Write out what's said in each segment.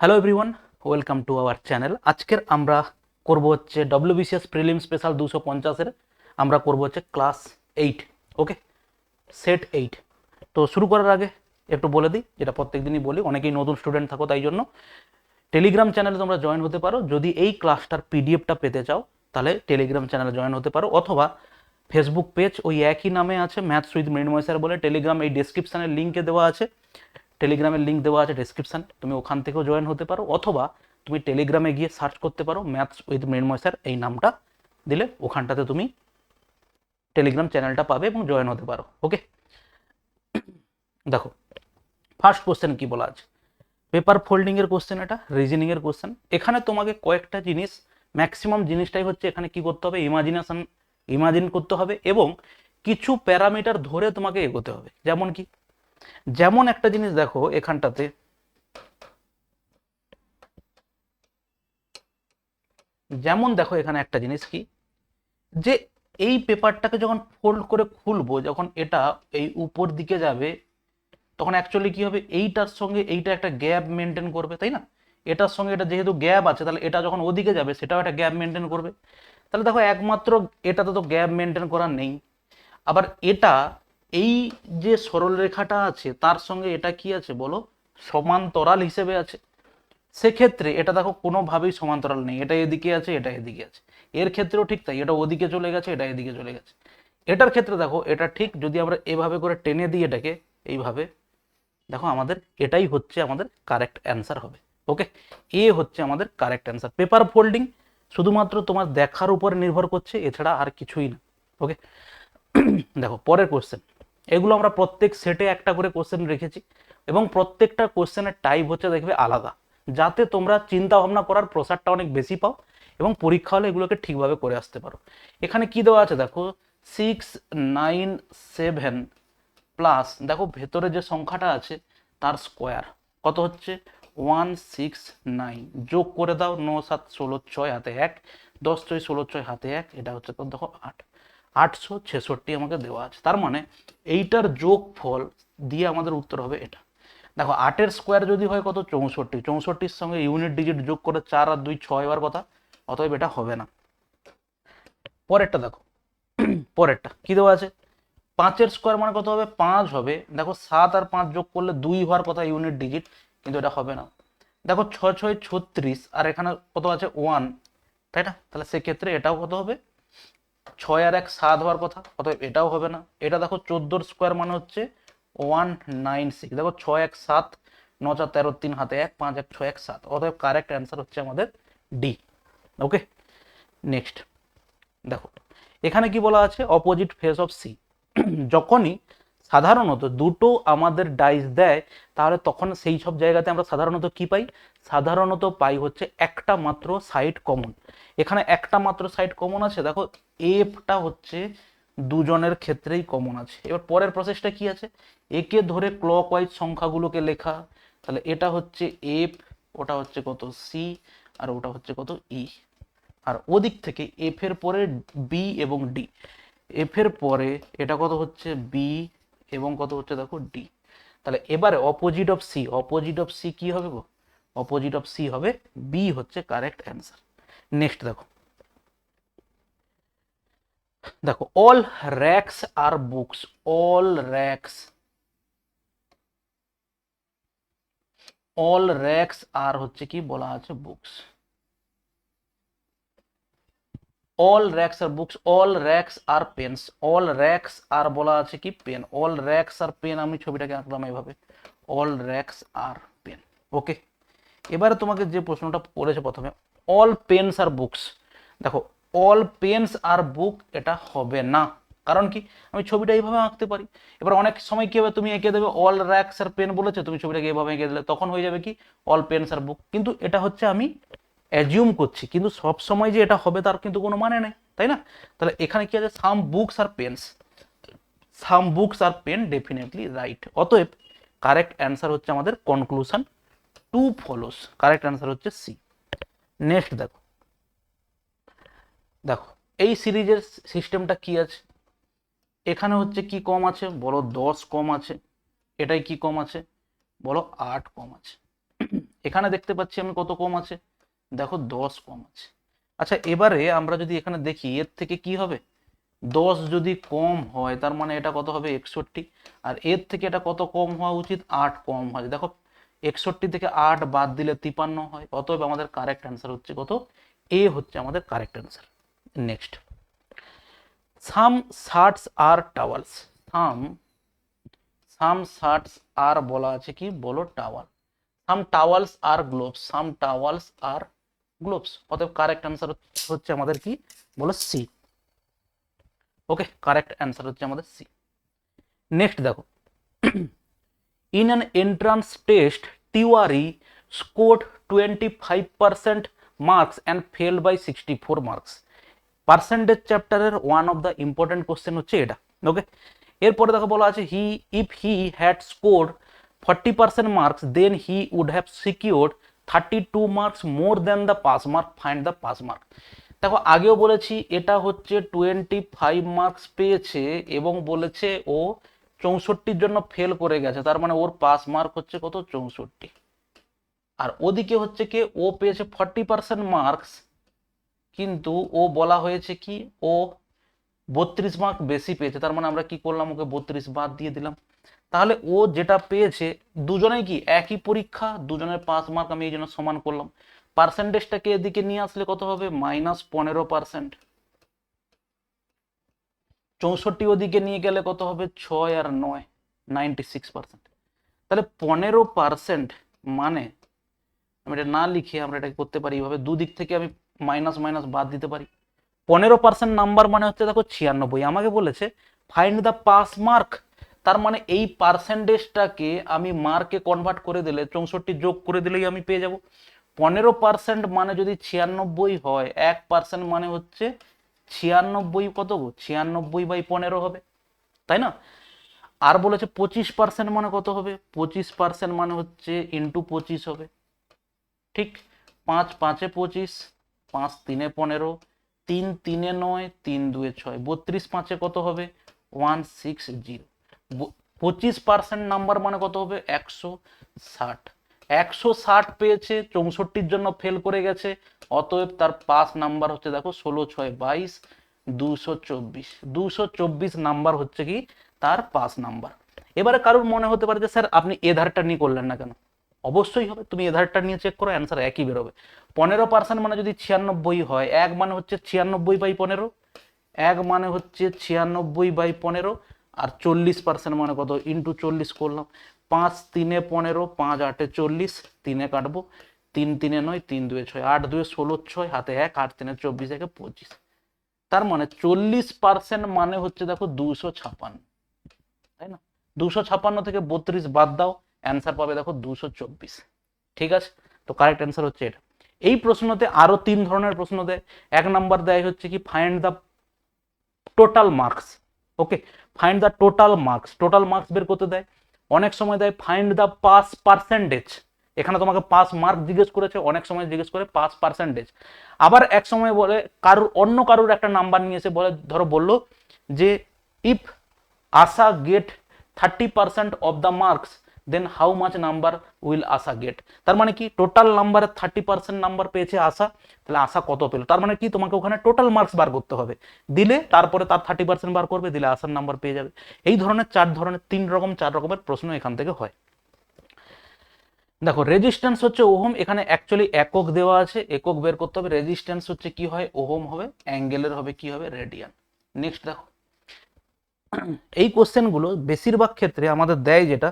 Hello everyone, welcome to our channel. আজকের আমরা করব হচ্ছে ডব্লিউবিসিএস প্রিলিম স্পেশাল 250-এর আমরা করব হচ্ছে ক্লাস 8। ওকে, সেট 8। তো শুরু করার আগে একটু বলে দিই, যেটা প্রত্যেক দিনই বলি, অনেকেই নতুন স্টুডেন্ট থাকো, তাই জন্য টেলিগ্রাম চ্যানেলে তোমরা জয়েন হতে পারো। যদি এই ক্লাসটার পিডিএফটা পেতে চাও তাহলে টেলিগ্রাম চ্যানেলে জয়েন হতে পারো, অথবা ফেসবুক পেজ ওই একই নামে আছে, ম্যাথস উইথ মৃন্ময় স্যার বলে। টেলিগ্রাম এই ডেসক্রিপশানের লিঙ্কে দেওয়া আছে, টেলিগ্রামের লিঙ্ক দেওয়া আছে ডেসক্রিপশানে, তুমি ওখান থেকেও জয়েন হতে পারো, অথবা তুমি টেলিগ্রামে গিয়ে সার্চ করতে পারো ম্যাথস উইথ মৃন্ময় স্যার, এই নামটা দিলে ওখানটাতে তুমি টেলিগ্রাম চ্যানেলটা পাবে এবং জয়েন হতে পারো। ওকে, দেখো ফার্স্ট কোশ্চেন কি বলা আছে, পেপার ফোল্ডিং এর কোশ্চেন, এটা রিজনিং এর কোশ্চেন। এখানে তোমাকে কয়েকটা জিনিস, ম্যাক্সিমাম জিনিসটাই হচ্ছে এখানে কি করতে হবে, ইমাজিন করতে হবে এবং কিছু প্যারামিটার ধরে তোমাকে এগোতে হবে। যেমন কি, যেমন একটা জিনিস দেখো এখানটাতে, যেমন দেখো এখানে একটা জিনিস কি, যে এই পেপারটাকে যখন ফোল্ড করে খুলবো, যখন এটা এই উপর দিকে যাবে, তখন অ্যাকচুয়ালি কি হবে, এইটার সঙ্গে এইটা একটা গ্যাপ মেনটেন করবে, তাই না? এটার সঙ্গে এটা যেহেতু গ্যাপ আছে, তাহলে এটা যখন ওদিকে যাবে সেটাও একটা গ্যাপ মেনটেন করবে। তাহলে দেখো একমাত্র এটাতে তো গ্যাপ মেনটেন করার নেই। আবার এটা, এই যে সরলরেখাটা আছে তার সঙ্গে এটা কি আছে বলো, সমান্তরাল হিসেবে আছে। সেক্ষেত্রে এটা দেখো কোনোভাবেই সমান্তরাল নেই, এটা এদিকে আছে, এটা এদিকে আছে। এর ক্ষেত্রেও ঠিক তাই, এটা ওদিকে চলে গেছে, এটা এদিকে চলে গেছে। এটার ক্ষেত্রে দেখো এটা ঠিক, যদি আমরা এভাবে করে টেনে দিই এটাকে এইভাবে, দেখো আমাদের এটাই হচ্ছে আমাদের কারেক্ট অ্যান্সার হবে। ওকে, এ হচ্ছে আমাদের কারেক্ট অ্যান্সার। পেপার ফোল্ডিং শুধুমাত্র তোমার দেখার উপর নির্ভর করছে, এছাড়া আর কিছুই না। ওকে, দেখো পরের কোশ্চেন, এগুলো আমরা প্রত্যেক সেটে একটা করে কোশ্চেন রেখেছি এবং প্রত্যেকটা কোশ্চেনের টাইপ হচ্ছে দেখবে আলাদা, যাতে তোমরা চিন্তা ভাবনা করার প্রসারটা অনেক বেশি পাও এবং পরীক্ষা হলে এগুলোকে ঠিকভাবে করে আসতে পারো। এখানে কি দেওয়া আছে দেখো, 697 প্লাস, দেখো ভেতরে যে সংখ্যাটা আছে তার স্কোয়ার কত হচ্ছে 169, যোগ করে দাও 9 7 16 6 হাতে 1, 10 6 16 6 হাতে 1, এটা হচ্ছে তো দেখো 8, 866 আমাকে দেওয়া আছে। তার মানে এইটার যোগ ফল দিয়ে আমাদের উত্তর হবে এটা। দেখো 8-এর স্কোয়ার যদি হয় কত 64, 64-র সঙ্গে ইউনিট ডিজিট যোগ করে 4 আর 2 6 হওয়ার কথা, অতএব এটা হবে না। পরেরটা দেখো, পরেরটা কি দেওয়া আছে, 5-এর স্কোয়ার মানে কত হবে 5 হবে। দেখো 7 আর 5 যোগ করলে 2 হওয়ার কথা ইউনিট ডিজিট, কিন্তু এটা হবে না। দেখো 6 6 36 আর এখানে কত আছে 1, তাই না? তাহলে সেক্ষেত্রে এটাও কত হবে, 6 আর 1 7 হওয়ার কথা, অতএব এটাও হবে না। এটা দেখো 14-এর স্কোয়ার মানে হচ্ছে 196, দেখো 6 1 7, 9 4 13 3 হাতে 1, 5 1 6 1 7, অতএব কারেক্ট অ্যান্সার হচ্ছে আমাদের ডি। ওকে, নেক্সট দেখো এখানে কি বলা আছে, অপোজিট ফেস অফ সি। যখনই সাধারণত দুটো আমাদের ডাইস দেয়, তাহলে তখন সেই সব জায়গাতে আমরা সাধারণত কি পাই, সাধারণত পাই হচ্ছে একটা মাত্র সাইড কমন। এখানে একটা মাত্র সাইড কমন আছে, দেখো এফটা হচ্ছে দুজনের ক্ষেত্রেই কমন আছে। এবার পরের প্রসেসটা কি আছে, একে ধরে ক্লকওয়াইজ সংখ্যাগুলোকে লেখা, তাহলে এটা হচ্ছে এফ, ওটা হচ্ছে কত সি, আর ওটা হচ্ছে কত ই। আর ওদিক থেকে এফ এর পরে বি এবং ডি, এফ এর পরে এটা কত হচ্ছে বি এবং কত হচ্ছে দেখো ডি। তাহলে এবারে opposite of C, opposite of C কি হবে গো, অপোজিট অফ সি হবে বি, হচ্ছে কারেক্ট অ্যান্সার। নেক্সট দেখো, দেখো all racks are books, all racks, all racks are হচ্ছে কি বলা আছে books, all racks are books, all racks are pens, all racks are বলা আছে কি pen, all racks are pen, আমি ছবিটাকে আঁকলাম এইভাবে, অল র্যাক্স আর পেন। ওকে, এবারে তোমাকে যে প্রশ্নটা পড়েছে প্রথমে, অল পেন্স আর বুকস, দেখো অল পেন্স আর বুক এটা হবে না। কারণ কি, আমি ছবিটা এইভাবে আঁকতে পারি। এবার অনেক সময় কি হবে, তুমি এঁকে দেবে অল র্যাক্স আর পেন বলেছে, তুমি ছবিটাকে এইভাবে এঁকে দিলে, তখন হয়ে যাবে কি অল পেন্স আর বুক। কিন্তু এটা হচ্ছে আমি অ্যাজিউম করছি, কিন্তু সব সময় যে এটা হবে তার কিন্তু কোনো মানে নেই, তাই না? তাহলে এখানে কি আছে, some books are pens, some books are pen definitely right. অতএব কারেক্ট অ্যান্সার হচ্ছে আমাদের conclusion to follows, correct answer হচ্ছে সি। নেক্সট দেখো, দেখো এই সিরিজের সিস্টেমটা কি আছে, এখানে হচ্ছে কি কম আছে বলো 10 কম আছে, এটাই কি কম আছে বলো 8 কম আছে। এখানে দেখতে পাচ্ছি আমি কত কম আছে, দেখো 10 কম আছে। আচ্ছা এবারে আমরা যদি এখানে দেখি এর থেকে কি হবে, 10 যদি কম হয় তার মানে এটা কত হবে 61, আর এর থেকে এটা কত কম হওয়া উচিত, 8 কম হয়। দেখো 61 থেকে 8 বাদ দিলে 53 হয়, অতএব আমাদের কারেক্ট অ্যান্সার হচ্ছে কত, এ হচ্ছে আমাদের কারেক্ট অ্যান্সার। নেক্সট, সাম শার্টস আর টাওয়ালস, সাম শার্টস আর বলা আছে কি, বলো টাওয়াল, সাম টাওয়ালস আর গ্লোভস, সাম টাওয়ালস আর গ্লোভস, অতএব কারেক্ট অ্যান্সার হচ্ছে আমাদের কি, বলো সি। ওকে, কারেক্ট অ্যান্সার হচ্ছে আমাদের সি। নেক্সট দেখো, in an entrance test Tiwari scored 25% marks and failed by 64 marks, percentage চ্যাপ্টারের one of the important question হচ্ছে এটা। ওকে, এরপরে দেখো বলা আছে he if he had scored 40% marks then he would have secured 32 marks more than the pass mark, find the pass mark. দেখো আগেও বলেছি এটা হচ্ছে 25 মার্কস পেয়েছে এবং বলেছে ও 64-র জন্য ফেল করে গেছে, তার মানে ওর পাস মার্ক হচ্ছে কত, 64। আর ওদিকে হচ্ছে কি ও পেয়েছে 40% মার্কস, কিন্তু ও বলা হয়েছে কি ও 32 মার্ক বেশি পেয়েছে, তার মানে আমরা কি করলাম, ওকে 32 বাদ দিয়ে দিলাম। তাহলে ও যেটা পেয়েছে, দুজনেই কি একই পরীক্ষা, দুজনের 5 মার্ক আমি এই জন্য সমান করলাম। পার্সেন্টেজটাকে এদিকে নিয়ে আসলে কত হবে, -15%। 64 ওদিকে নিয়ে গেলে কত হবে, 6 আর 9, 96%। তাহলে 15% মানে আমি এটা না লিখে আমরা এটা করতে পারি এইভাবে, দুদিক থেকে আমি মাইনাস মাইনাস বাদ দিতে পারি। 15% নাম্বার মানে হচ্ছে দেখো 96, আমাকে বলেছে ফাইন্ড দ্য পাস মার্ক, তার মানে এই পার্সেন্টেজটাকে আমি মার্কে কনভার্ট করে দিলে 64 যোগ করে দিলেই আমি পেয়ে যাব। 15% মানে যদি 96 হয়, 1% মানে হচ্ছে 96, কত গো, 96/15 হবে, তাই না? আর বলেছে 25% মানে কত হবে, 25% মানে হচ্ছে ইন্টু 25 হবে, ঠিক। 5 5 এ 25, 5 3 এ 15, 3 3 এ 9, 3 2 এ 6, 32 5 এ কত হবে, 160। 25% নাম্বার মানে কত হবে, 160। 160 পেয়েছে, 64-র জন্য ফেল করে গেছে, অতএব তার পাস নাম্বার হচ্ছে দেখো 16 6 22, 224। 224 নাম্বার হচ্ছে কি তার পাস নাম্বার। এবারে কারোর মনে হতে পারে যে স্যার আপনি এ ধারটা নিয়ে করলেন না কেন, অবশ্যই হবে, তুমি এধারটা নিয়ে চেক করো, অ্যান্সার একই বেরোবে। 15% মানে যদি 96 হয়, এক মানে হচ্ছে 96/15, এক মানে হচ্ছে 96/15, আর 40% মানে কত, ইন্টু 40 করলাম। 5 3 এ 15, 5 8 এ 40, 3 এ কাটবো, 3 3 এ 9, 3 2 এ 6, 8 2 এ 16, 6 হাতে 1, 8 3 এ 24, 1 এ 25। তার মানে 40% মানে হচ্ছে দেখো 256, তাই না? 256 থেকে 32 বাদ দাও, অ্যান্সার পাবে দেখো 224। ঠিক আছে, তো কারেক্ট অ্যান্সার হচ্ছে এটা। এই প্রশ্নতে আরো 3 ধরনের প্রশ্ন দেয়। 1 নাম্বার দেয় হচ্ছে কি find the total marks. Okay, find the total marks, total marks বের করতে দেয়। অনেক সময় দেয় ফাইন্ড দ্য পাস পার্সেন্টেজ, এখানে তোমাকে পাস মার্ক জিজ্ঞেস করেছে, অনেক সময় জিজ্ঞেস করে পাস পার্সেন্টেজ। আবার এক সময় বলে কারুর অন্য কারুর একটা নাম্বার নিয়ে এসে বলে, ধরো বললো যে if Asha get 30% of the marks then how much number will Asha get. তার মানে কি টোটাল নাম্বারে 30% নাম্বার পেয়েছে আশা, তাহলে আশা কত পেল, তার মানে কি তোমাকে ওখানে টোটাল মার্কস বার করতে হবে, দিলে তারপরে তার 30% বার করবে, দিলে আশার নাম্বার পেয়ে যাবে। এই ধরনের 4 রকমের প্রশ্ন এখান থেকে হয়। দেখো রেজিস্ট্যান্স হচ্ছে ওহম, এখানে অ্যাকচুয়ালি একক দেওয়া আছে, একক বের করতে হবে। রেজিস্ট্যান্স হচ্ছে কি হয়, ওহম হবে, অ্যাঙ্গেলের হবে কি হবে, রেডিয়ান। নেক্সট দেখো, এই কোশ্চেনগুলো বেশিরভাগ ক্ষেত্রে আমাদের দেয় যেটা,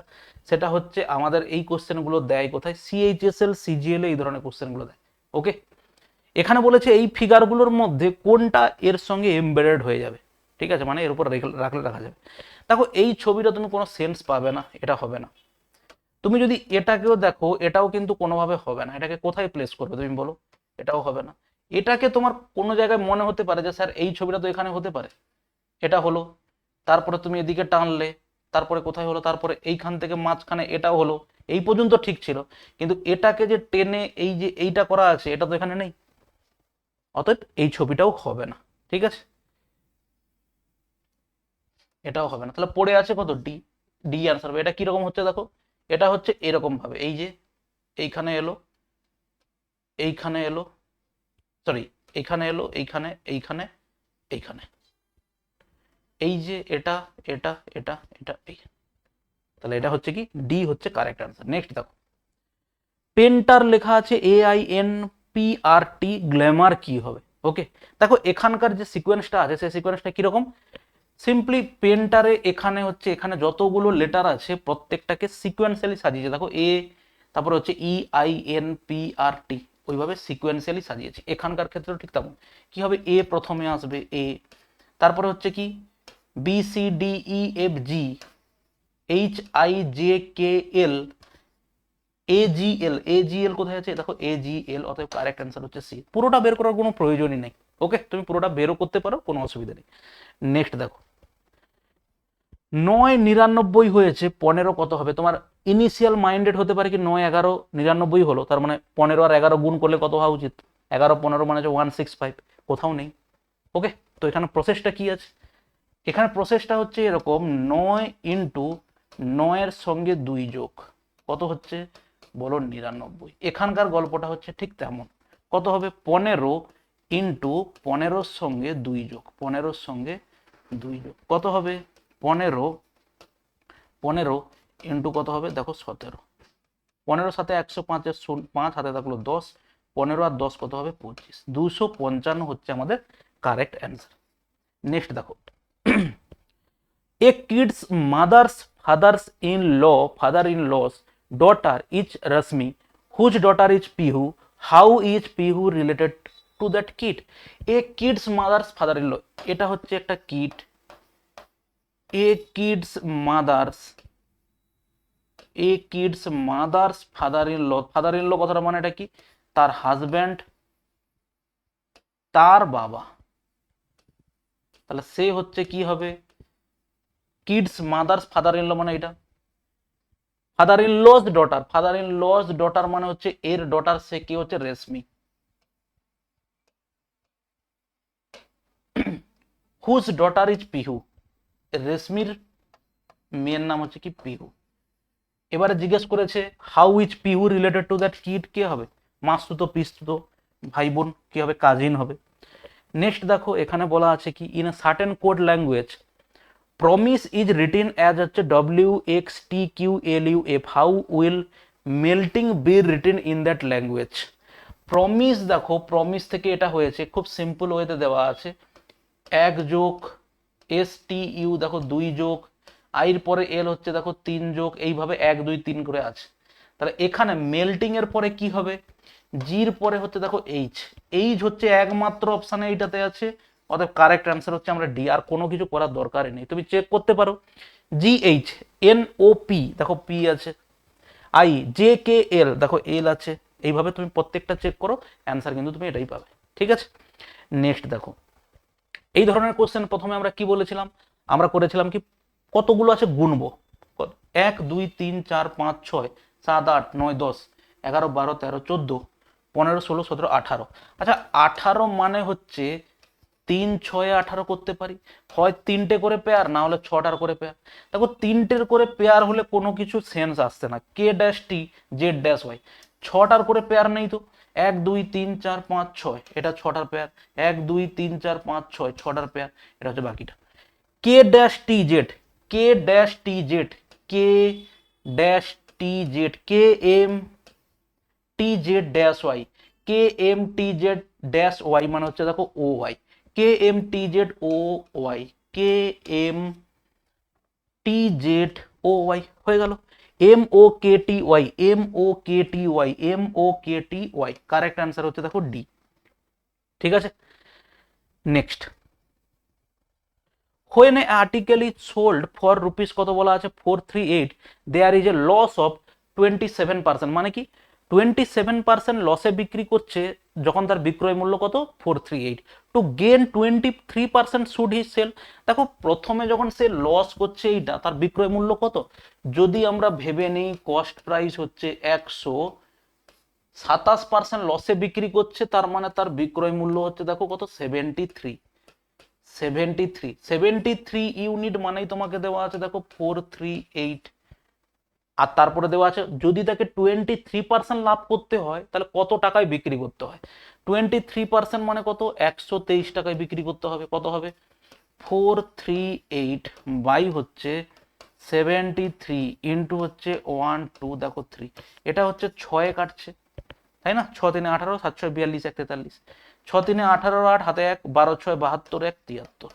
সেটা হচ্ছে আমাদের এই কোশ্চেনগুলো দেয় কোথায়, সিএইচএসএল সিজিএল এই ধরনের কোশ্চেনগুলো দেয়। ওকে, এখানে বলেছে এই ফিগারগুলোর মধ্যে কোনটা এর সঙ্গে এমবেডেড হয়ে যাবে, ঠিক আছে, মানে এর উপর রাখলে রাখা যাবে। দেখো এই ছবিটা তুমি কোনো সেন্স পাবে না, এটা হবে না। তুমি যদি এটাকেও দেখো, এটাও কিন্তু কোনোভাবে হবে না, এটাকে কোথায় প্লেস করবে তুমি বলো, এটাও হবে না। এটাকে তোমার কোনো জায়গায় মনে হতে পারে যে স্যার এই ছবিটা তো এখানে হতে পারে, এটা হলো, তারপরে তুমি এদিকে টানলে, তারপরে কোথায় হলো, তারপরে এইখান থেকে মাঝখানে এটাও হলো, এই পর্যন্ত ঠিক ছিল, কিন্তু এটাকে যে টেনে এই যে এইটা করা আছে, এটা তো এখানে নেই, অতএব এই ছবিটাও হবে না। ঠিক আছে, এটাও হবে না, তাহলে পড়ে আছে কত, ডি। ডি আনসার হবে। এটা কিরকম হচ্ছে দেখো, এটা হচ্ছে এরকম ভাবে, এই যে এইখানে এলো, এইখানে এলো, সরি এইখানে এলো, এইখানে এইখানে এইখানে, এই যে এটা এটা এটা এটা এই, তাহলে এটা হচ্ছে কি ডি হচ্ছে কারেক্ট আনসার। নেক্সট দেখো, পেন্টার লেখা আছে AINPRT, গ্ল্যামার কি হবে? ওকে, দেখো এখানকার যে সিকোয়েন্সটা আছে সেই সিকোয়েন্সটা কিরকম, সিম্পলি পেন্টারে এখানে হচ্ছে, এখানে যতগুলো লেটার আছে প্রত্যেকটাকে সিকোয়েন্সিয়ালি সাজিয়েছে, দেখো এ, তারপরে হচ্ছে EINPRT, ওইভাবে সিকোয়েন্সিয়ালি সাজিয়েছে। এখানকার ক্ষেত্রেও ঠিক তেমন, কি হবে, এ প্রথমে আসবে এ, তারপরে হচ্ছে কি BCDEFG HIJKL AGL কোথায় আছে, দেখো AGL, অতএব কারেক্ট অ্যান্সার হচ্ছে সি। পুরোটা বের করার কোনো প্রয়োজনই নেই, ওকে, তুমি পুরোটা বেরও করতে পারো, কোনো অসুবিধা নেই। নেক্সট দেখো, 9 99 হয়েছে, 15 কত হবে? তোমার ইনিশিয়াল মাইন্ডেড হতে পারে কি 9 11 99 হলো, তার মানে 15 আর 11 গুণ করলে কত হওয়া উচিত? 11 15 মানে হচ্ছে 165, কোথাও নেই। ওকে, তো এখানে প্রসেসটা কি আছে? এখানে প্রসেসটা হচ্ছে এরকম, 9 ইন্টু 9 সঙ্গে 2 যোগ কত হচ্ছে বলো? 99। এখানকার গল্পটা হচ্ছে ঠিক তেমন, কত হবে? 15 ইন্টু 15 সঙ্গে 2 যোগ, 15 সঙ্গে 2 যোগ কত হবে? 15 15 ইন্টু কত হবে দেখো 17, 15 সাথে 105 এর 5 হাতে থাকলো 10, 15 আর 10 কত হবে? 25, 255 হচ্ছে আমাদের কারেক্ট অ্যান্সার। নেক্সট দেখো, a kid's father-in-law's daughter is Rasmi, whose daughter is Pihu, how is Pihu related to that kid? A kid's mother's father-in-law, এটা হচ্ছে একটা kid, a kid's mother's father-in-law, father-in-law কথাটা মানে এটা কি? তার হাজব্যান্ড, তার বাবা, তাহলে সে হচ্ছে কি হবে? Kids mother's father in law মানে এটা father in law's daughter, father in law's daughter মানে হচ্ছে এর ডটার, সে কি হচ্ছে? Reshmi. Whose daughter is Pihu, রেশমির মেয়ের নাম হচ্ছে কি? পিহু। এবারে জিজ্ঞেস করেছে how is Pihu related to that kid, কে হবে? মাসতুতো পিসতুতো ভাই বোন, কি হবে? কাজিন হবে। নেক্সট দেখো, এখানে বলা আছে কি in a certain code language promise is written as হচ্ছে WXTQLUF, how will melting be written in that language? Promise, দেখো প্রমিস থেকে এটা হয়েছে, খুব সিম্পল ওয়েতে দেওয়া আছে, 1 যোগ STU দেখো 2 যোগ, আইর পরে এল হচ্ছে দেখো 3 যোগ, এইভাবে 1 2 3 করে আছে। তাহলে এখানে মেল্টিং এর পরে কি হবে? জির পরে হচ্ছে দেখো এইচ, এইচ হচ্ছে একমাত্র অপশানে এইটাতে আছে, অতএব কারেক্ট অ্যান্সার হচ্ছে আমরা ডি। আর কোনো কিছু করার দরকারই নেই, তুমি চেক করতে পারো। GHNOP দেখো পি আছে, IJKL দেখো এল আছে, এইভাবে তুমি প্রত্যেকটা চেক করো, অ্যান্সার কিন্তু তুমি এটাই পাবে। ঠিক আছে, নেক্সট দেখো, এই ধরনের কোশ্চেন প্রথমে আমরা কি বলেছিলাম, আমরা করেছিলাম কি কতগুলো আছে গুনবো, 1 2 3 4 5 6 7 8 9 10 11 12 13 14 15 16 17 18। আচ্ছা 18 মানে হচ্ছে 3 6 18 করতে পারি, হয় 3টে করে পেয়ার, না হলে 6টার করে পেয়ার। দেখো 3টের করে পেয়ার হলে কোনো কিছু সেন্স আসছে না, K-T-Z-Y, 6টার করে পেয়ার নেই তো, 1 2 3 4 5 6 এটা 6টার পেয়ার, 1 2 3 4 5 6 6টার পেয়ার, এটা হচ্ছে বাকিটা। K-T-Z, K-T-Z, K-T-Z, KMTZ-Y, KMTZ-Y মানে হচ্ছে দেখো OY, KMTZ-OY, KMTZ-OY হয়ে গেল। MOKTY, MOKTY, MOKTY, correct answer হচ্ছে দেখো ডি। ঠিক আছে, next, when an article is sold for rupees কত বলা আছে? 438, there is a loss of 27%, মানে কি 27% লসে বিক্রি করছে যখন তার বিক্রয় মূল্য কত? 438, to gain 23% should he sell. দেখো প্রথমে যখন সে লস করছে এইটা, তার বিক্রয় মূল্য কত? যদি আমরা ভেবে নেই কস্ট প্রাইস হচ্ছে 100, 27% লসে বিক্রি করছে, তার মানে তার বিক্রয় মূল্য হচ্ছে দেখো কত? 73 ইউনিট মানেই তোমাকে দেওয়া আছে দেখো 438, আর তারপরে দেওয়া আছে যদি তাকে 23% লাভ করতে হয় তাহলে কত টাকায় বিক্রি করতে হয়। 23% মানে কত, 123 টাকায় বিক্রি করতে হবে। কত হবে, 438 বাই হচ্ছে 73 ইন্টু হচ্ছে 1 2 দেখো 3, এটা হচ্ছে 6 কাটছে, তাই না? 6 3 18, 7 6 42, 1 43, 6 3 18 8 হাতে 1, 12 6 72, 1 73,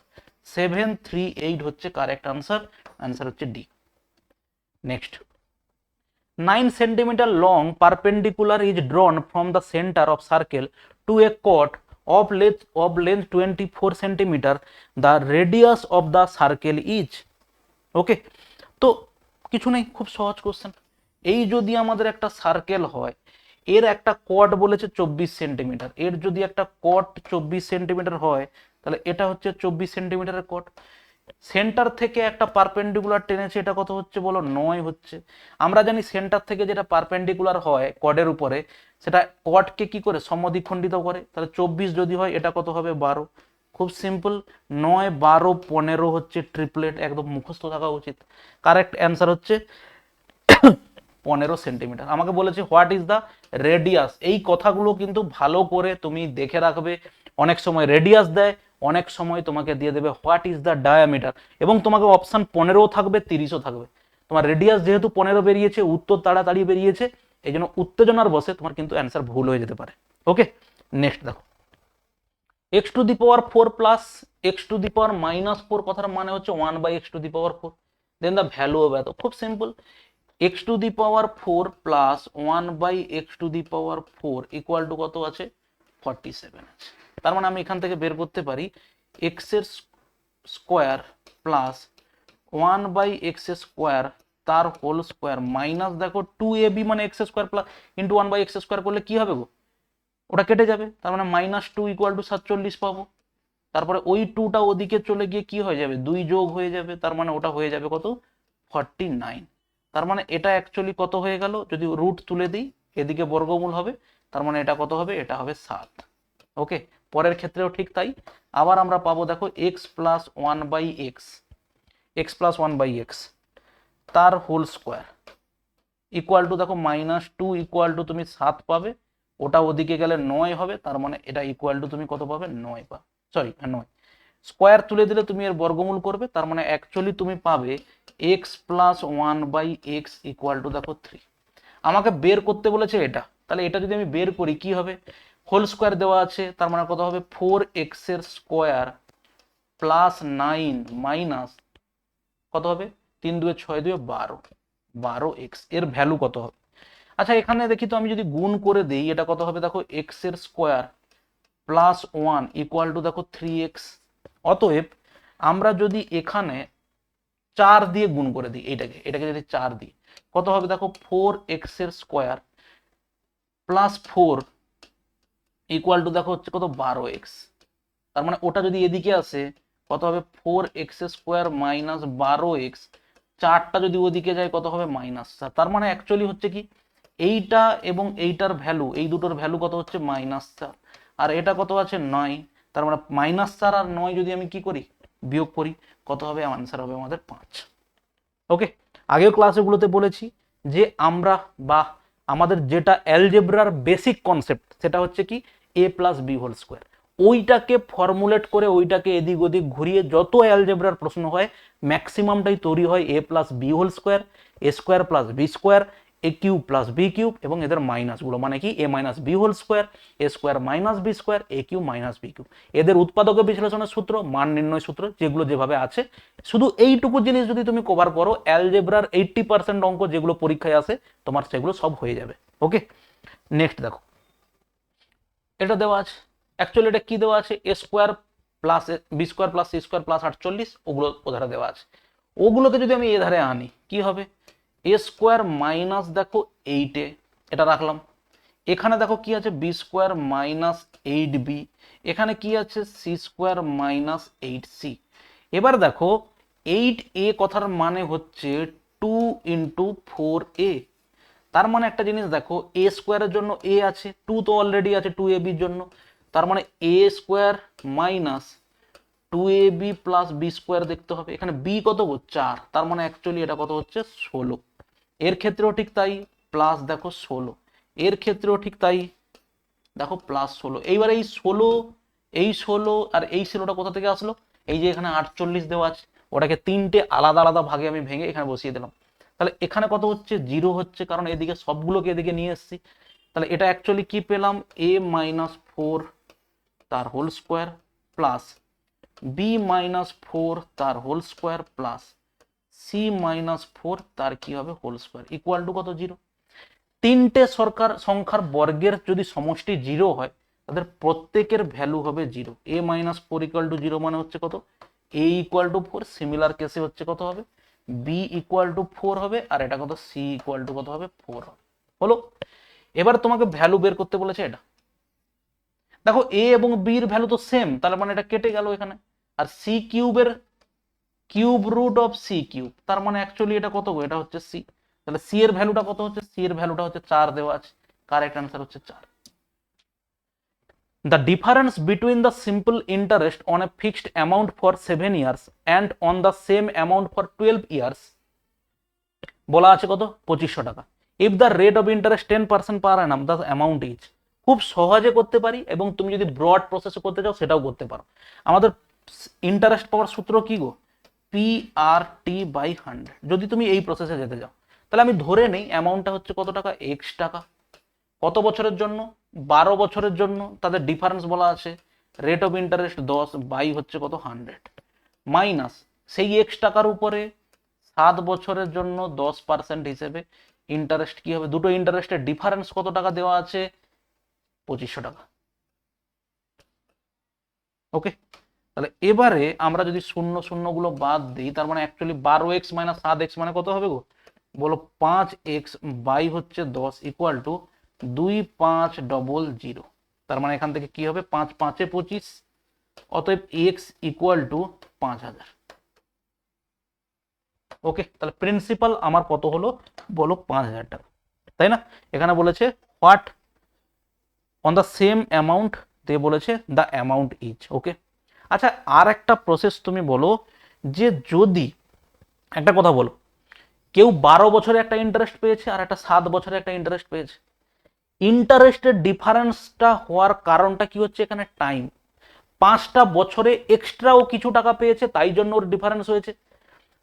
738 হচ্ছে কারেক্ট আনসার। আনসার হচ্ছে D. Next, 9 centimeter long perpendicular is drawn from the center of circle to a chord of length 24 centimeter. The radius of the circle is, ওকে। তো কিছু নেই, খুব সহজ কোশ্চেন। এই যদি আমাদের একটা সার্কেল হয়, এর একটা কর্ড বলেছে 24 সেন্টিমিটার, এর যদি একটা কর্ড 24 সেন্টিমিটার হয় তাহলে এটা হচ্ছে 24 সেন্টিমিটারের কর্ড। সেন্টার থেকে একটা পারপেন্ডিকুলার টেনেছে, এটা কত হচ্ছে বলো, 9 হচ্ছে। আমরা জানি সেন্টার থেকে যেটা পারপেন্ডিকুলার হয় কর্ডের উপরে, সেটা কর্ডকে কি করে সমদ্বিখণ্ডিত করে। তাহলে 24 যদি হয় এটা কত হবে, 12। খুব সিম্পল, 9 12 15 হচ্ছে ট্রিপলেট, একদম মুখস্থ থাকা উচিত। কারেক্ট অ্যান্সার হচ্ছে 15 সেন্টিমিটার। আমাকে বলেছে হোয়াট ইজ দ্য রেডিয়াস, এই কথাগুলো কিন্তু ভালো করে তুমি দেখে রাখবে। অনেক সময় রেডিয়াস দেয়, অনেক সময় তোমাকে দিয়ে দেবে হোয়াট ইজ দ্য ডায়ামিটার, এবং তোমাকে অপশন 15ও থাকবে 30ও থাকবে। তোমার রেডিয়াস যেহেতু 15 বেরিয়েছে, উত্তর তাড়াতাড়ি বেরিয়েছে, এই জন্য উত্তেজনার বসে তোমার কিন্তু অ্যান্সার ভুল হয়ে যেতে পারে। ওকে, নেক্সট দেখো, x⁴ প্লাস x⁻⁻4 কথার মানে হচ্ছে 1/x⁴। Then the value of এত, খুব simple, x⁴ plus 1/x⁴ equal to কত আছে, 47 আছে। তার মানে আমি এখান থেকে বের করতে পারি x এর স্কোয়ার প্লাস 1/x² তার হোল স্কোয়ার মাইনাস দেখো 2ab মানে x² প্লাস ইন্টু 1/x² করলে কি হবে গো, ওটা কেটে যাবে, তার মানে -2 = 47 পাবো। তারপরে ওই 2টা ওদিকে চলে গিয়ে কি হয়ে যাবে, 2 যোগ হয়ে যাবে, তার মানে ওটা হয়ে যাবে কত, 49। তার মানে এটা অ্যাকচুয়ালি কত হয়ে গেল, যদি রুট তুলে দিই এদিকে বর্গমূল হবে, তার মানে এটা কত হবে, এটা হবে 7। ওকে, পরের ক্ষেত্রেও ঠিক তাই। আবার আমরা পাবো দেখো x প্লাস 1/x তার হোল স্কোয়ার ইকুয়াল টু দেখো -2 ইকুয়াল টু তুমি 7 পাবে, ওটা ওদিকে গেলে 9 হবে, তার মানে এটা ইকুয়াল টু তুমি কত পাবে, 9 পাবে, সরি 9। স্কোয়ার তুলে দিলে তুমি এর বর্গমূল করবে, তার মানে অ্যাকচুয়ালি তুমি পাবে x plus 1/x equal to দেখো 3। আমাকে বের করতে বলেছে এটা, তাহলে এটা যদি আমি বের করি কি হবে, হোল স্কোয়ার দেওয়া আছে, তার মানে কত হবে 4x এর স্কোয়ার প্লাস 9 মাইনাস কত হবে, 3 2 6 2 12, 12x এর ভ্যালু কত হবে। আচ্ছা এখানে দেখি তো, আমি যদি গুণ করে দেই এটা কত হবে, দেখো x এর স্কোয়ার প্লাস 1 ইকুয়াল টু দেখো 3x। অতএব আমরা যদি এখানে 4 দিয়ে গুণ করে দিই, এটাকে যদি 4 দিই কত হবে, দেখো 4x এর স্কোয়ার প্লাস 4 ইকুয়াল টু দেখো হচ্ছে কত, 12x। তার মানে ওটা যদি এদিকে আসে কত হবে, 4x স্কোয়ার মাইনাস 12x, 4টা যদি ওদিকে যায় কত হবে, -4। তার মানে অ্যাকচুয়ালি হচ্ছে কি, এইটা এবং এইটার ভ্যালু, এই দুটোর ভ্যালু কত হচ্ছে, -4, আর এটা কত আছে 9। তার মানে -4 আর 9 যদি আমি কি করি, বিয়োগ করি, কত হবে, আনসার হবে আমাদের 5। ওকে, আগেও ক্লাসগুলোতে বলেছি যে আমরা বা আমাদের যেটা অ্যালজেব্রার বেসিক কনসেপ্ট সেটা হচ্ছে কি, a plus B whole square, ওইটাকে ফর্মুলেট করে ওইটাকে এদিক ওদিক ঘুরিয়ে যত অ্যালজেব্রার প্রশ্ন হয় ম্যাক্সিমামটাই তৈরি হয় a plus B whole square, a square plus B square, A cube plus B cube, এবং এদের মাইনাসগুলো মানে কি a minus B whole square, A square minus B square, A cube minus B cube, এদের উৎপাদক বিশ্লেষণের সূত্র, মান নির্ণয় সূত্র, যেগুলো যেভাবে আছে। শুধু এইটুকু জিনিস যদি তুমি কভার করো, অ্যালজেব্রার 80% অঙ্ক যেগুলো পরীক্ষায় আসে তোমার সেগুলো সব হয়ে যাবে। ওকে, নেক্সট দেখো, এটা দেওয়া আছে, অ্যাকচুয়ালি এটা কি দেওয়া আছে, a square plus B square plus c square plus 48, ওগুলো ওধারে দেওয়া আছে। ওগুলোকে যদি আমি এধারে আনি কি হবে, এ স্কোয়ার মাইনাস দেখো 8a, এটা রাখলাম। এখানে দেখো কি আছে, বি স্কোয়ার মাইনাস 8b, এখানে কি আছে, সি স্কোয়ার মাইনাস 8c। এবার দেখো 8a কথার মানে হচ্ছে 2 ইন্টু 4a। তার মানে একটা জিনিস দেখো, এ স্কোয়ারের জন্য এ আছে, 2 তো অলরেডি আছে 2ab জন্য, তার মানে a square minus 2ab plus B square দেখতে হবে। এখানে বি কত, 4, তার মানে অ্যাকচুয়ালি এটা কত হচ্ছে, 16। এর ক্ষেত্রেও ঠিক তাই, প্লাস দেখো 16, এর ক্ষেত্রেও ঠিক তাই, দেখো প্লাস 16। এইবার এই 16 আর এই 16টা কোথা থেকে আসলো? এই যে এখানে 48 দেওয়া আছে, ওটাকে তিনটে আলাদা আলাদা ভাগে আমি ভেঙে এখানে বসিয়ে দিলাম। তাহলে এখানে কত হচ্ছে? 0 হচ্ছে, কারণ এদিকে সবগুলোকে এদিকে নিয়ে এসেছি। তাহলে এটা অ্যাকচুয়ালি কি পেলাম? a-4 তার হোল স্কোয়ার প্লাস b-4 তার হোল স্কোয়ার প্লাস c-4 তার কি হবে? হোল স্কোয়ার ইকুয়াল টু কত? 0। তিনটে সংখ্যার বর্গের যদি সমষ্টি 0 হয়, তাদের প্রত্যেকের ভ্যালু হবে 0। a-4 ইকুয়াল টু 0 মানে হচ্ছে কত? a equal to 4। সিমিলার কেসে হচ্ছে কত হবে? b ইকুয়াল টু 4 হবে, আর এটা কত? c ইকুয়াল টু কত হবে? 4 হবে। হলো? এবার তোমাকে ভ্যালু বের করতে বলেছে এটা। দেখো a এবং b এর ভ্যালু তো সেম, তার মানে এটা কেটে গেল এখানে। আর c কিউবের cube root of c cube, তার মানে অ্যাকচুয়ালি এটা কত? এটা হচ্ছে c। তাহলে c এর ভ্যালুটা কত হচ্ছে? c এর ভ্যালুটা হচ্ছে 4 দেওয়া আছে। কারেক্ট অ্যান্সার হচ্ছে 4। The difference between the simple interest on a fixed amount for 7 years and on the same amount for 12 years বলা আছে কত? 2500 টাকা। If the rate of interest 10% per annum, the amount is। খুব সহজে করতে পারি, এবং তুমি যদি ব্রড প্রসেসে করতে চাও সেটাও করতে পারো। আমাদের ইন্টারেস্ট পাওয়ার সূত্র কি গো? PRT/100। যদি তুমি এই প্রসেসে যেতে চাও, তাহলে আমি ধরে নেই অ্যামাউন্টটা হচ্ছে কত টাকা? x টাকা। কত বছরের জন্য? 12 বছরের জন্য। তাদের ডিফারেন্স বলা আছে রেট অফ ইন্টারেস্ট 10 বাই হচ্ছে কত? 100 মাইনাস সেই x টাকার উপরে 7 বছরের জন্য 10% হিসেবে ইন্টারেস্ট কি হবে? দুটো ইন্টারেস্টের ডিফারেন্স কত টাকা দেওয়া আছে? 2500 টাকা। ওকে, তাহলে এবারে আমরা যদি শূন্য শূন্য গুলো বাদ দিই, তার মানে অ্যাকচুয়ালি 12x মাইনাস 7x মানে কত হবে গো? বলো 5x বাই হচ্ছে 10 ইকুয়াল টু 2500। তার মানে এখান থেকে কি হবে? 5 5 25, অতএব x ইকুয়াল টু 5000। ওকে, তাহলে প্রিন্সিপাল আমার কত হলো? বলো 5000 টাকা, তাই না? এখানে বলেছে what on the same amount, দিয়ে বলেছে দ্য অ্যামাউন্ট ইজ। ওকে, আচ্ছা আর একটা প্রসেস তুমি বলো, যে যদি একটা কথা বলো, কেউ 12 বছরে একটা ইন্টারেস্ট পেয়েছে আর একটা 7 বছরে একটা ইন্টারেস্ট পেয়েছে, ইন্টারেস্টের ডিফারেন্সটা হওয়ার কারণটা কি হচ্ছে? এখানে টাইম। 5টা বছরে এক্সট্রাও কিছু টাকা পেয়েছে, তাই জন্য ওর ডিফারেন্স হয়েছে।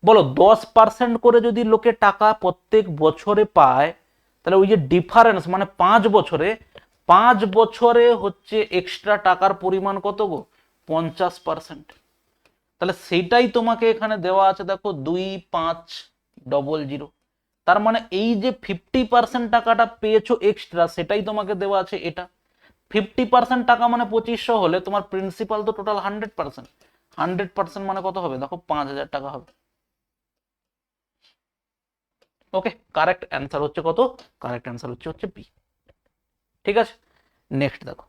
বলো 10% করে যদি লোকে টাকা প্রত্যেক বছরে পায়, তাহলে ওই যে ডিফারেন্স মানে 5 বছরে হচ্ছে এক্সট্রা টাকার পরিমাণ কত গো? 50%। তাহলে সেইটাই তোমাকে এখানে দেওয়া আছে, দেখো 2500। তার মানে এই যে 50% টাকাটা পেয়েছো এক্সট্রা, সেটাই তোমাকে দেওয়া আছে এটা। 50% টাকা মানে 2500 হলে তোমার প্রিন্সিপাল তো টোটাল 100%। 100% মানে কত হবে? দেখো 5000 টাকা হবে। ওকে, কারেক্ট অ্যান্সার হচ্ছে কত? কারেক্ট অ্যান্সার হচ্ছে বি। ঠিক আছে, নেক্সট দেখো,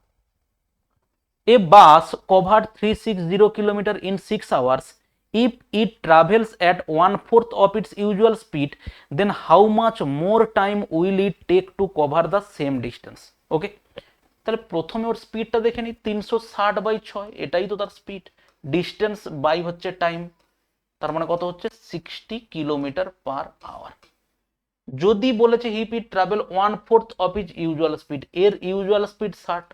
a bus cover 360 kilometre in 6 hours. If it travels at 1/4 of its usual speed, then how much more time will it take to cover the same distance? ওকে, তাহলে প্রথমে ওর স্পিডটা দেখে নিই। 360/6, এটাই তো তার স্পিড। ডিস্টেন্স বাই হচ্ছে টাইম, তার মানে কত হচ্ছে? 60 কিলোমিটার পার আওয়ার। যদি বলেছে হিপ it travel 1/4 of his usual speed, এর ইউজুয়াল স্পিড 60,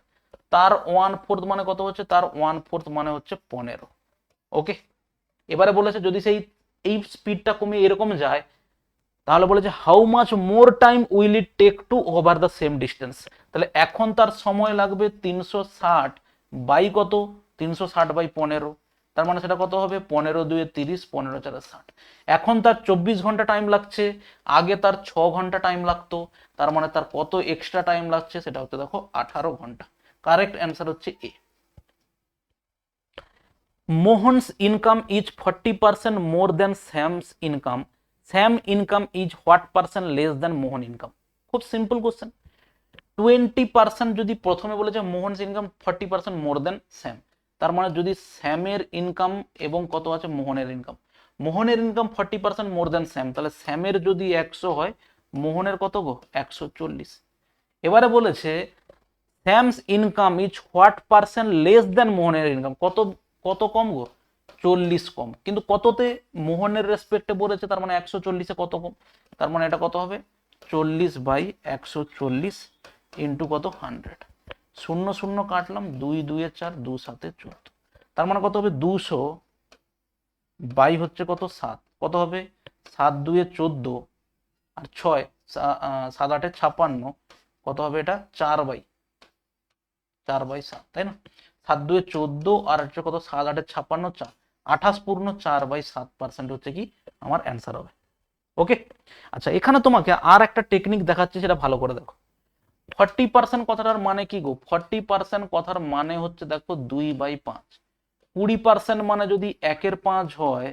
তার 1/4 মানে কত হচ্ছে? তার 1/4 মানে হচ্ছে 15। ওকে, এবারে বলেছে যদি সেই এই স্পিডটা কমিয়ে এরকম যায়, তাহলে বলেছে how much more time will it take to over the same distance. তাহলে এখন তার সময় লাগবে 360 বাই কত? 360/15। তার মানে সেটা কত হবে? 15 2 30, 15 4 60। এখন তার 24 ঘন্টা টাইম লাগছে, আগে তার 6 ঘন্টা টাইম লাগতো। তার মানে তার কত এক্সট্রা টাইম লাগছে? সেটা হচ্ছে দেখো 18 ঘন্টা। কারেক্ট অ্যান্সার হচ্ছে A. Mohan's income is 40% more than Sam's income. Sam income is what percent less than Mohan income? খুব সিম্পল কোশ্চেন। 20% যদি প্রথমে বলেছে Mohan's income 40% more than Sam, তার মানে যদি স্যামের ইনকাম এবং কত আছে? মোহনের ইনকাম। মোহনের ইনকাম 40% মোর দেন স্যাম, তাহলে স্যামের যদি 100 হয়, মোহনের কত গো? 140। এবারে বলেছে Sam's income is what percent less দেন মোহনের ইনকাম? কত কত কম গো? 40 কম, কিন্তু কততে? মোহনের রেসপেক্টে বলেছে, তার মানে 140-এ কত কম, তার মানে এটা কত হবে 40/140 ইন্টু কত 100। শূন্য শূন্য কাটলাম, 2 2 4, 2 7 14, তার মানে কত হবে 200 বাই হচ্ছে কত 7, কত হবে 7 2 14 আর 6 7 8 56, কত হবে এটা 4/7, তাই না? 7 2 14 আর হচ্ছে কত 7 8 56, 4 28.4/7% হচ্ছে কি আমার অ্যান্সার হবে। ওকে, আচ্ছা এখানে তোমাকে আর একটা টেকনিক দেখাচ্ছি, সেটা ভালো করে দেখো। 40% কথাটার মানে কি গো? 40% কথার মানে হচ্ছে দেখো 2/5। 20% মানে যদি 1/5 হয়,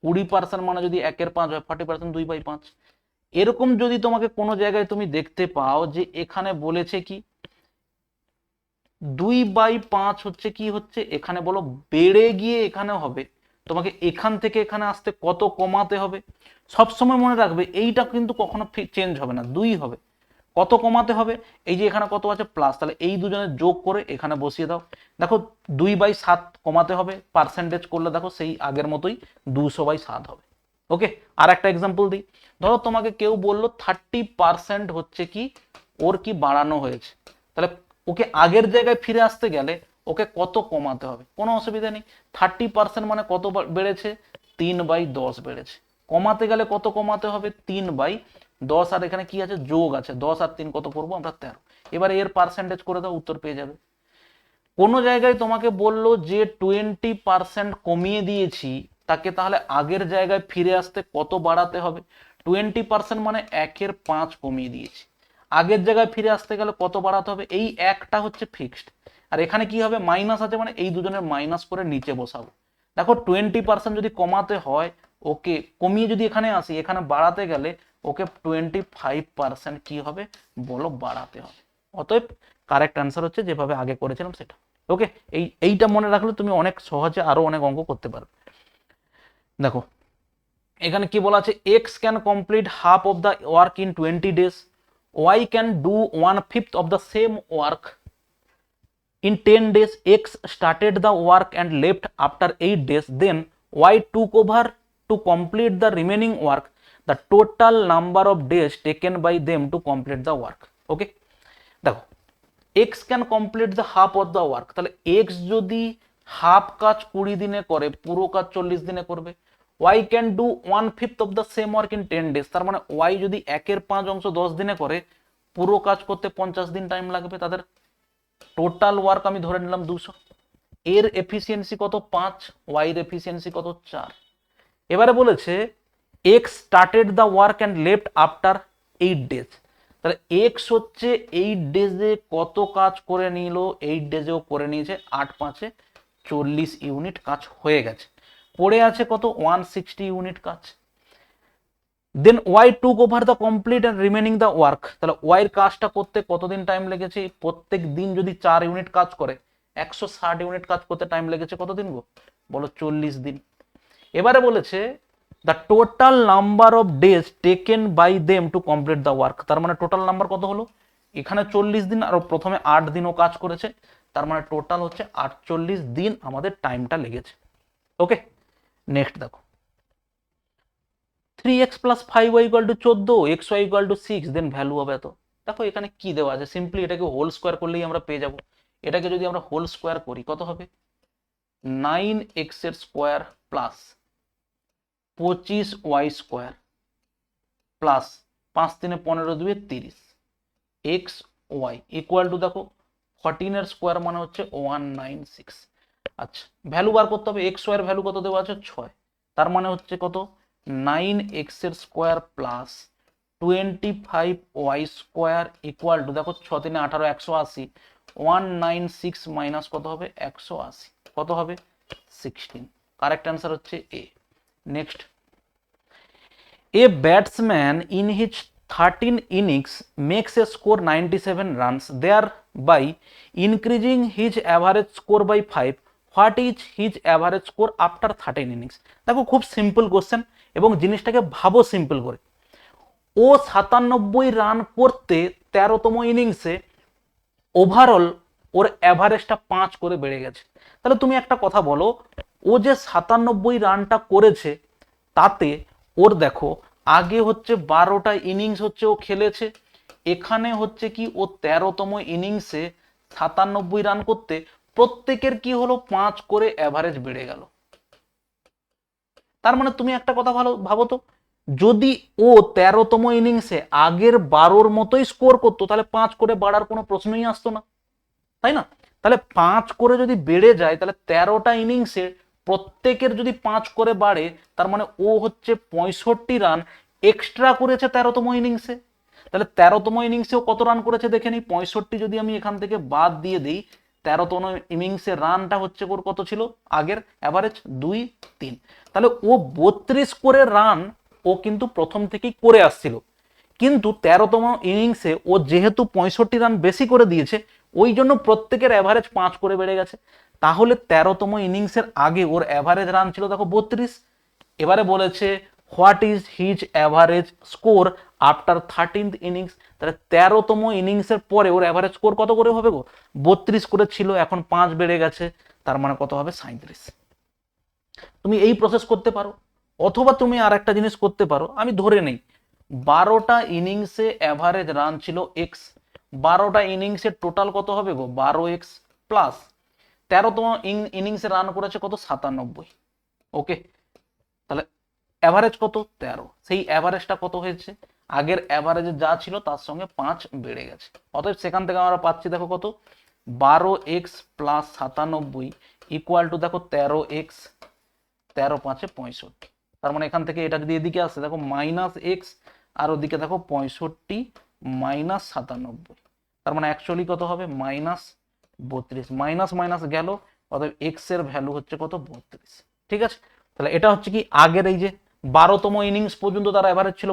20% মানে যদি 1/5 হয়, 40% 2/5। এরকম যদি তোমাকে কোনো জায়গায় তুমি দেখতে পাও যে এখানে বলেছে কি 2/5 হচ্ছে কি হচ্ছে, এখানে বলো বেড়ে গিয়ে এখানে হবে, তোমাকে এখান থেকে এখানে আসতে কত কমাতে হবে? সবসময় মনে রাখবে এইটা কিন্তু কখনো চেঞ্জ হবে না, 2 হবে। কত কমাতে হবে? এই যে এখানে কত আছে প্লাস, তাহলে এই দুজনের যোগ করে এখানে বসিয়ে দাও। দেখো 2/7 কমাতে হবে, পার্সেন্টেজ করলে দেখো সেই আগের মতোই 200/7 হবে। ওকে, আর একটা এক্সাম্পল দিই। ধরো তোমাকে কেউ বললো 30% হচ্ছে কি ওর কি বাড়ানো হয়েছে, তাহলে ওকে আগের জায়গায় ফিরে আসতে গেলে ওকে কত কমাতে হবে? কোনো অসুবিধা নেই, 30% মানে কত বেড়েছে? 3/10 বেড়েছে। কমাতে গেলে কত কমাতে হবে? 3/10, আর এখানে কি আছে যোগ আছে, 10 আর 3 কত করবো আমরা 13। এবারে এর পার্সেন্টেজ করে দাও, উত্তর পেয়ে যাবে। কোনো জায়গায় তোমাকে বললো যে 20% কমিয়ে দিয়েছি, তাকে তাহলে আগের জায়গায় ফিরে আসতে কত বাড়াতে হবে? 20% মানে 1/5 কমিয়ে দিয়েছি, আগের জায়গায় ফিরে আসতে গেলে কত বাড়াতে হবে? এই একটা হচ্ছে ফিক্সড, আর এখানে কি হবে মাইনাস আছে, মানে এই দুজনের মাইনাস করে নিচে বসাবো। দেখো 20% যদি কমাতে হয়, ওকে কমিয়ে যদি এখানে আসি, এখানে বাড়াতে গেলে ওকে 25% কি হবে বলো বাড়াতে হবে। অতএব কারেক্ট অ্যান্সার হচ্ছে যেভাবে আগে করেছিলাম সেটা। ওকে, এইটা মনে রাখলে তুমি অনেক সহজে আরো অনেক অঙ্ক করতে পারবে। দেখো এখানে কি বলা আছে, X can complete half of the work in 20 days, Y can do 1/5 of the same work in 10 days. X started the work and left after 8 days, then Y took over to complete the remaining work. The total number of days taken by them to complete the work. Okay, দেখো X can complete the half of the work, তাহলে X যদি হাফ কাজ 20 দিনে করে, পুরো কাজ 40 দিনে করবে। Y can do 1/5 of the same work in 10 days, তার মানে ওয়াই যদি 1/5 অংশ 10 দিনে করে, পুরো কাজ করতে 50 দিন টাইম লাগবে। তাদের টোটাল ওয়ার্ক আমি ধরে নিলাম 200, এর এফিসিয়েন্সি কত 5, ওয়াই এর এফিসিয়েন্সি কত 4। এবারে বলেছে x started the work and left after 8 days, তাহলে এক্স হচ্ছে 8 ডেজে কত কাজ করে নিল? 8 ডেজেও করে নিয়েছে 8 5 40 ইউনিট কাজ হয়ে গেছে, পড়ে আছে কত 160 ইউনিট কাজ। Then Y took over the complete and remaining the work, তাহলে ওয়াই এর কাজটা করতে কতদিন টাইম লেগেছে? প্রত্যেক দিন যদি 4 ইউনিট কাজ করে, 160 ইউনিট কাজ করতে টাইম লেগেছে কতদিন গো বলো? 40 দিন। এবারে বলেছে the total number of days taken by them to complete the work, তার মানে টোটাল নাম্বার কত হলো? এখানে 40 দিন আর প্রথমে 8 দিনও কাজ করেছে, তার মানে টোটাল হচ্ছে 48 দিন আমাদের টাইমটা লেগেছে। ওকে, নেক্সট দেখো 3x + 5y = 14, xy = 6, দেন ভ্যালু হবে এত। দেখো এখানে কি দেওয়া আছে, সিম্পলি এটাকে হোল স্কোয়ার করলেই আমরা পেয়ে যাব। এটাকে যদি আমরা হোল স্কোয়ার করি কত হবে? 9x এর square plus 25y square plus 5 3 15 2 30 X Y equal to দেখো 14 এর স্কোয়ার মানে হচ্ছে 196। আচ্ছা ভ্যালু বার করতে হবে, এক্স ওয়াই এর ভ্যালু কত দেওয়া আছে 6, তার মানে হচ্ছে কত 9x এর square plus 25y square equal to দেখো 6 3 18 180, 196 মাইনাস কত হবে 180, কত হবে 16। কারেক্ট অ্যান্সার হচ্ছে A. Next, a batsman in his 13 innings makes a score 97 runs, thereby increasing his average score by 5. What is his average score after 13 innings? দেখো খুব simple question, এবং জিনিসটাকে ভাবো সিম্পল করে। ও 97 রান করতে 13তম ইনিংসে ওভারঅল ওর অ্যাভারেজটা 5 করে বেড়ে গেছে। তাহলে তুমি একটা কথা বলো, ও যে 97 রানটা করেছে তাতে ওর দেখো আগে হচ্ছে 12টা ইনিংস হচ্ছে ও খেলেছে, এখানে হচ্ছে কি ও 13তম ইনিংসে 97 রান করতে প্রত্যেকের কি হলো 5 করে অ্যাভারেজ বেড়ে গেল। তার মানে তুমি একটা কথা ভালো ভাবো তো, যদি ও 13তম ইনিংসে আগের 12র মতোই স্কোর করতো তাহলে 5 করে বাড়ার কোনো প্রশ্নই আসতো না, তাই না? তাহলে 5 করে যদি বেড়ে যায় তাহলে 13টা ইনিংসে প্রত্যেকের যদি 5 করে বাড়ে তার মানে ও হচ্ছে 65 রান এক্সট্রা করেছে 13তম ইনিংসে। তাহলে 13তম ইনিংসেও কত রান করেছে দেখে নিই, 65 যদি আমি এখান থেকে বাদ দিয়ে দিই, 13তম ইনিংসের রানটা হচ্ছে ওর কত ছিল আগের অ্যাভারেজ 2-3, তাহলে ও 32 করে রান ও কিন্তু প্রথম থেকেই করে আসছিল, কিন্তু 13তম ইনিংসে ও যেহেতু 65 রান বেশি করে দিয়েছে ওই জন্য প্রত্যেকের অ্যাভারেজ 5 করে বেড়ে গেছে। তাহলে 13তম ইনিংসের আগে ওর অ্যাভারেজ রান ছিল দেখো 32। এবারে বলেছে what is his average score after 13th innings, তাহলে 13তম ইনিংসের পরে ওর অ্যাভারেজ স্কোর কত করে হবে গো? 32 করে ছিল, এখন 5 বেড়ে গেছে, তার মানে কত হবে? 37। তুমি এই প্রসেস করতে পারো, অথবা তুমি আর একটা জিনিস করতে পারো, আমি ধরে নেই 12টা ইনিংসে অ্যাভারেজ রান ছিল এক্স, 12টা ইনিংসে টোটাল কত হবে গো? 12x প্লাস 13তম ইনিংসে রান করেছে কত? 97। ওকে, তাহলে অ্যাভারেজ কত? 13, সেই অ্যাভারেজটা কত হয়েছে? আগের অ্যাভারেজে যা ছিল তার সঙ্গে 5 বেড়ে গেছে, অতএব সেখান থেকে আমরা পাচ্ছি দেখো কত? 12x প্লাস 97 ইকুয়াল টু দেখো 13x, 13×5 = 65। তার মানে এখান থেকে এটা যদি এদিকে আসে দেখো -x, আর ওদিকে দেখো 65 মাইনাস 97, তার মানে অ্যাকচুয়ালি কত হবে? -32, মাইনাস মাইনাস গেল, অতএব এক্স এর ভ্যালু হচ্ছে কত? 32। ঠিক আছে, তাহলে এটা হচ্ছে কি আগের এই যে 12তম ইনিংস পর্যন্ত তার অ্যাভারেজ ছিল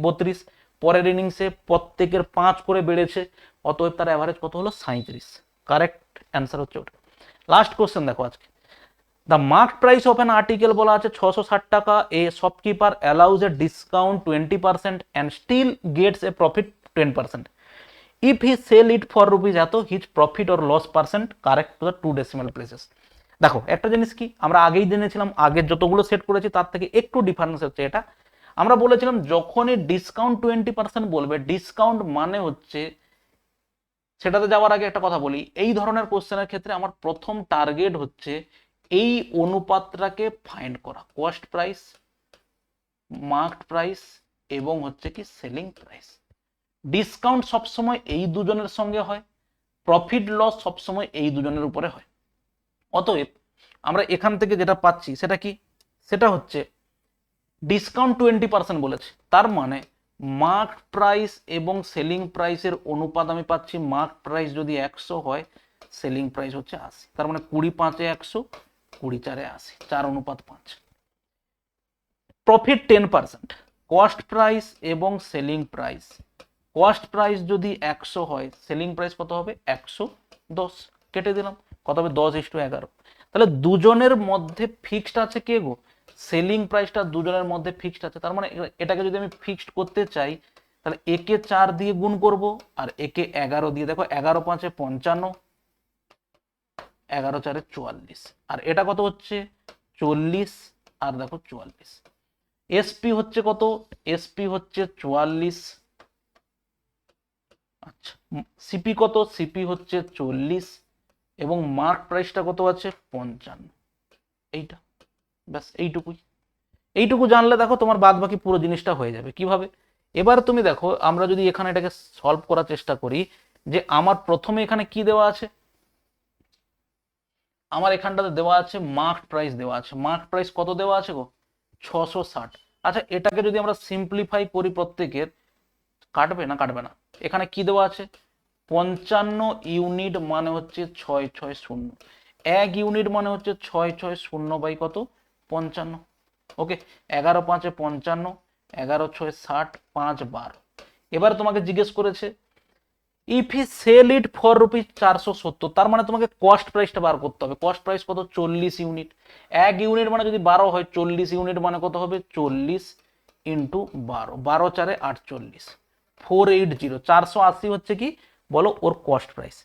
32, পরের ইনিংসে প্রত্যেকের 5 করে বেড়েছে, অতএব তার অ্যাভারেজ কত হলো? 37। কারেক্ট অ্যান্সার হচ্ছে ওটা। লাস্ট কোশ্চেন দেখো আজকে, the marked price of an article বলা আছে 660 টাকা, a shopkeeper allows a discount 20% and still gets a profit 10%, if he sell it for rupees এত, his profit or loss percent correct to the 2 decimal places. দেখো একটা জিনিস কি আমরা আগেই জেনেছিলাম, আগের যতগুলো সেট করেছি তার থেকে একটু ডিফারেন্স হচ্ছে এটা। আমরা বলেছিলাম যখনই ডিসকাউন্ট 20% বলবে, ডিসকাউন্ট মানে হচ্ছে, সেটাতে যাওয়ার আগে একটা কথা বলি, এই ধরনের কোশ্চেনের ক্ষেত্রে আমার প্রথম টার্গেট হচ্ছে এই অনুপাতটাকে ফাইন্ড করা, কস্ট প্রাইস, মার্কড প্রাইস এবং হচ্ছে কি সেলিং প্রাইস। ডিসকাউন্ট সবসময় এই দুজনের সঙ্গে হয়, প্রফিট লস সবসময় এই দুজনের উপরে হয়। অতএব আমরা এখান থেকে যেটা পাচ্ছি সেটা কি? সেটা হচ্ছে ডিসকাউন্ট 20% বলেছে, তার মানে মার্কড প্রাইস এবং সেলিং প্রাইসের অনুপাত আমি পাচ্ছি, মার্কড প্রাইস যদি 100 হয়, সেলিং প্রাইস হচ্ছে 80, তার মানে 20×5 = 100, 20×4 = 80, 4:5। প্রফিট 10%, কস্ট প্রাইস এবং সেলিং প্রাইস, কস্ট প্রাইস যদি 100 হয়, সেলিং প্রাইস কত হবে? 110, কেটে দিলাম, কত হবে? 10:11। তাহলে দুজনের মধ্যে ফিক্সড আছে কে গো? সেলিং প্রাইসটা দুজনের মধ্যে ফিক্সড আছে, তার মানে এটাকে যদি আমি ফিক্সড করতে চাই তাহলে একে 4 দিয়ে গুণ করব আর একে 11 দিয়ে, দেখো 11×5 = 55, 11×4 = 44, আর এটা কত হচ্ছে? 40, আর দেখো 44। এসপি হচ্ছে কত? এসপি হচ্ছে 44। আচ্ছা, সিপি কত? সিপি হচ্ছে 40 এবং মার্ক প্রাইসটা কত আছে? 55। এইটা ব্যাস, এইটুকুই। এইটুকু জানলে দেখো তোমার বাদ বাকি পুরো জিনিসটা হয়ে যাবে। কিভাবে? এবার তুমি দেখো আমরা যদি এখানে এটাকে সলভ করার চেষ্টা করি, যে আমার প্রথমে এখানে কি দেওয়া আছে? আমার এখানটাতে দেওয়া আছে মার্কড প্রাইস দেওয়া আছে, মার্কড প্রাইস কত দেওয়া আছে গো? 660। আচ্ছা, এটাকে যদি আমরা সিম্পলিফাই করি প্রত্যেকের, কাটবে না? কাটবে না। এখানে কি দেওয়া আছে? 55 ইউনিট মানে হচ্ছে 660, 1 ইউনিট মানে হচ্ছে 660 বাই কত? 55। ওকে, 11×5 = 55, 11×6 = 60, 5 = 12। এবার তোমাকে জিজ্ঞেস করেছে if he sell it for rupees 470, তার মানে তোমাকে কস্ট প্রাইসটা বার করতে হবে। কস্ট প্রাইস কত? 40 ইউনিট, 1 ইউনিট মানে যদি 12 হয়, 40 ইউনিট মানে কত হবে? 40 ইন্টু 12, 12×4 = 48, 480। 480 হচ্ছে কি বলো ওর কস্ট প্রাইস।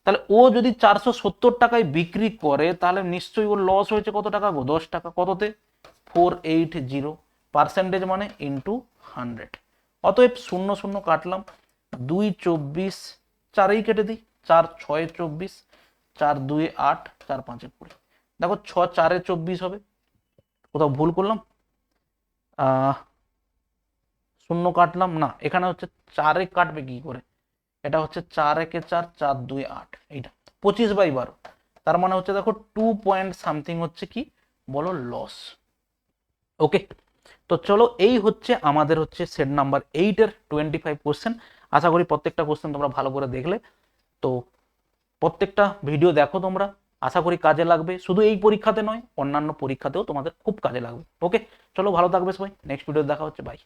তাহলে ও যদি 470 টাকায় বিক্রি করে তাহলে নিশ্চয়ই ওর লস হয়েছে কত টাকা গো? 10 টাকা। কততে? 480, পার্সেন্টেজ মানে ইন্টু 100। অতএব শূন্য শূন্য কাটলাম, 2 24, 4এই কেটে দিই, 4 6 24, 4 2 8, 4 5 20। দেখো 6 4 24 হবে, কোথাও ভুল করলাম? শূন্য কাটলাম না, এখানে হচ্ছে 4 কাটবে কি করে? এটা হচ্ছে 4 1 4, 4 2 8, এইটা 25/12। তার মানে হচ্ছে দেখো 2 পয়েন্ট সামথিং হচ্ছে কি বলো লস। ওকে, তো চলো এই হচ্ছে আমাদের হচ্ছে সেট নাম্বার 8 এর 25 কোশ্চেন। আশা করি প্রত্যেকটা কোশ্চেন তোমরা ভালো করে দেখলে। তো প্রত্যেকটা ভিডিও দেখো তোমরা, আশা করি কাজে লাগবে। শুধু এই পরীক্ষাতে নয়, অন্যান্য পরীক্ষাতেও তোমাদের খুব কাজে লাগবে। ওকে, চলো ভালো থাকবে সবাই, নেক্সট ভিডিও দেখা হচ্ছে, বাই।